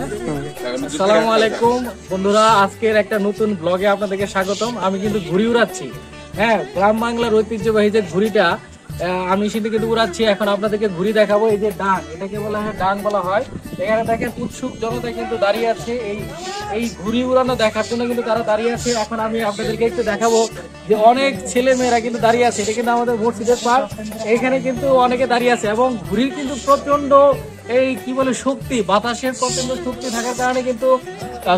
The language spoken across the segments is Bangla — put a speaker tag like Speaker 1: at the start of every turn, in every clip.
Speaker 1: আসসালামু আলাইকুম বন্ধুরা, আজকের একটা নতুন ব্লগে আপনাদেরকে স্বাগতম। আমি কিন্তু ঘুড়ি উড়াচ্ছি। হ্যাঁ, গ্রাম বাংলার ঐতিহ্যবাহী যে ঘুড়িটা আমি সেটা কিন্তু উড়াচ্ছি। এখন আপনাদেরকে ঘুড়ি দেখাবো। এই যে ডাং, এটাকে বলা হয় ডাং বলা হয়। এখানে দেখেন উৎসুক জনতা কিন্তু দাঁড়িয়ে আছে এই এই ঘুড়ি উড়ানো দেখার জন্য কিন্তু তারা দাঁড়িয়ে আছে। এখন আমি আপনাদেরকে একটু দেখাবো যে অনেক ছেলে মেয়েরা কিন্তু দাঁড়িয়ে আছে। এটা কিন্তু আমাদের মসজিদের পার, এখানে কিন্তু অনেকে দাঁড়িয়ে আছে এবং ঘুড়ির কিন্তু প্রচন্ড এই কি বলে শক্তি, বাতাসের প্রচন্ড শক্তি থাকার কারণে কিন্তু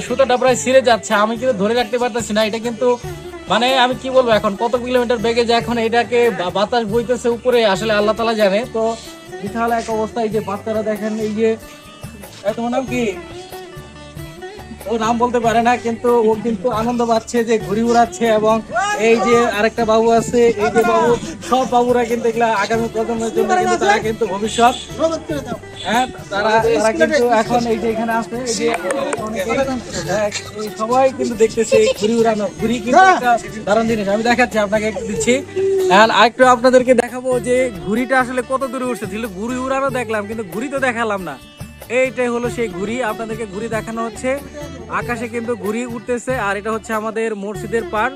Speaker 1: সুতাটা প্রায় ছিঁড়ে যাচ্ছে। আমি কিন্তু ধরে রাখতে পারতেছি না। এটা কিন্তু মানে আমি কি বলবো, এখন কত কিলোমিটার বেগে যায়, এখন এটাকে বাতাস বইতেছে উপরে, আসলে আল্লাহ তাআলা জানে। তো বিশাল এক অবস্থা। এই যে বাচ্চারা দেখেন, এই যে তোমার নাম কি? ও নাম বলতে পারে না, কিন্তু ও কিন্তু আনন্দ পাচ্ছে যে ঘুড়ি উড়াচ্ছে। এবং এই যে আরেকটা বাবু আছে, এই যে বাবু, সব বাবুরা কিন্তু এগুলা আগামী প্রজন্মের জন্য কিন্তু তারা কিন্তু ভবিষ্যৎ। হ্যাঁ, তারা কিন্তু এখন এই যে এখানে আছে, এই যে সবাই কিন্তু দেখতেছে ঘুড়ি উড়ানো। ঘুড়ি কিন্তু একটা দারুণ জিনিস, আমি দেখাচ্ছি আপনাকে, একটু দিচ্ছি। আরেকটু আপনাদেরকে দেখাবো যে ঘুড়িটা আসলে কত দূরে উঠছে। ঘুড়ি উড়ানো দেখলাম কিন্তু ঘুড়ি তো দেখালাম না। এইটাই হলো সেই ঘুড়ি, আপনাদেরকে ঘুড়ি দেখানো হচ্ছে। আকাশে কিন্তু ঘুড়ি উঠতেছে, আর এটা হচ্ছে আমাদের মসজিদের পার।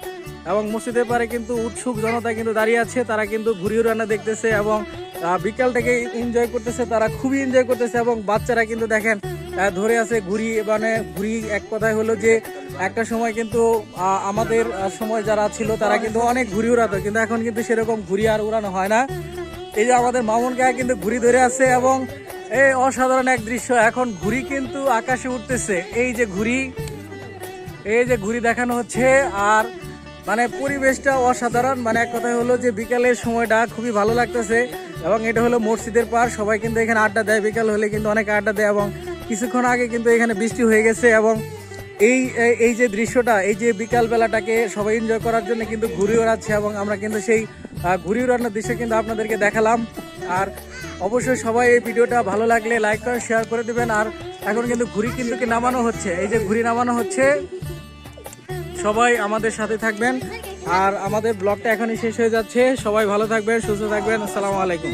Speaker 1: এবং মসজিদের পারে কিন্তু উৎসুক জনতা কিন্তু দাঁড়িয়ে আছে, তারা কিন্তু ঘুড়ি উড়ানো দেখতেছে এবং বিকালটাকে এনজয় করতেছে, তারা খুবই এনজয় করতেছে। এবং বাচ্চারা কিন্তু দেখেন ধরে আছে ঘুড়ি। মানে ঘুড়ি এক কথায় হলো যে একটা সময় কিন্তু আমাদের সময় যারা ছিল তারা কিন্তু অনেক ঘুড়ি উড়াতো, কিন্তু এখন কিন্তু সেরকম ঘুড়ি আর উড়ানো হয় না। এই যে আমাদের মামুন কাকা কিন্তু ঘুড়ি ধরে আছে এবং এই অসাধারণ এক দৃশ্য, এখন ঘুড়ি কিন্তু আকাশে উঠতেছে। এই যে ঘুড়ি দেখানো হচ্ছে। আর মানে পরিবেশটা অসাধারণ। মানে এক কথায় হলো যে বিকালের সময়টা খুবই ভালো লাগতেছে। এবং এটা হলো মসজিদের পার, সবাই কিন্তু এখানে আড্ডা দেয়। বিকাল হলে কিন্তু অনেক আড্ডা দেয়। এবং কিছুক্ষণ আগে কিন্তু এখানে বৃষ্টি হয়ে গেছে। এবং এই যে দৃশ্যটা, এই যে বিকাল বেলাটাকে সবাই এনজয় করার জন্য কিন্তু ঘুড়ি ওড়াচ্ছে। এবং আমরা কিন্তু সেই ঘুড়ি ওড়ানোর দৃশ্য কিন্তু আপনাদেরকে দেখালাম। আর অবশ্যই সবাই এই ভিডিওটা ভালো লাগলে লাইক করে শেয়ার করে দেবেন। আর এখন কিন্তু ঘুড়ি কিন্তু নামানো হচ্ছে, এই যে ঘুড়ি নামানো হচ্ছে। সবাই আমাদের সাথে থাকবেন। আর আমাদের ব্লগটা এখনই শেষ হয়ে যাচ্ছে। সবাই ভালো থাকবেন, সুস্থ থাকবেন। আসসালামু আলাইকুম।